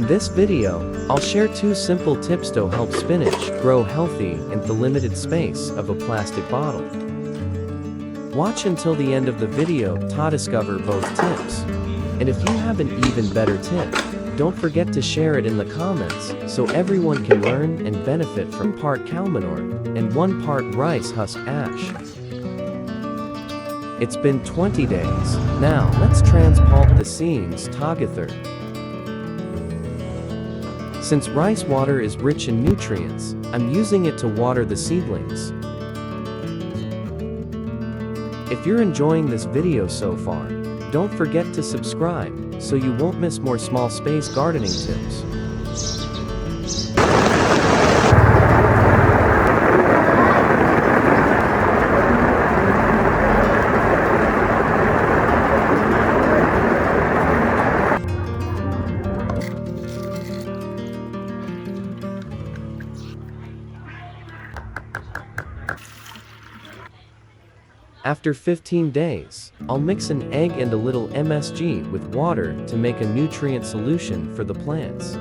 In this video, I'll share 2 simple tips to help spinach grow healthy in the limited space of a plastic bottle. Watch until the end of the video to discover both tips. And if you have an even better tip, don't forget to share it in the comments so everyone can learn and benefit from part cow manure and 1 part rice husk ash. It's been 20 days. Now, let's transport the scenes together. Since rice water is rich in nutrients, I'm using it to water the seedlings. If you're enjoying this video so far, don't forget to subscribe so you won't miss more small space gardening tips. After 15 days, I'll mix an egg and a little MSG with water to make a nutrient solution for the plants.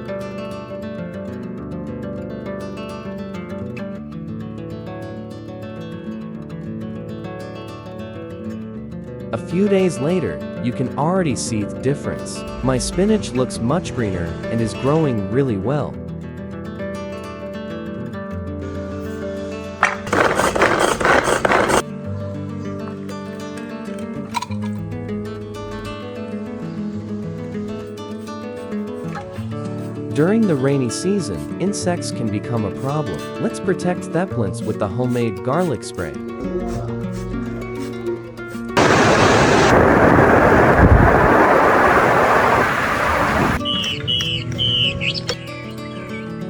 A few days later, you can already see the difference. My spinach looks much greener and is growing really well. During the rainy season, insects can become a problem. Let's protect the plants with the homemade garlic spray.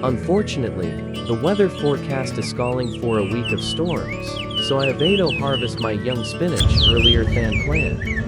Unfortunately, the weather forecast is calling for a week of storms, so I have to harvest my young spinach earlier than planned.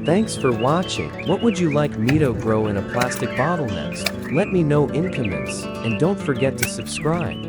Thanks for watching. What would you like me to grow in a plastic bottle next? Let me know in comments, and don't forget to subscribe.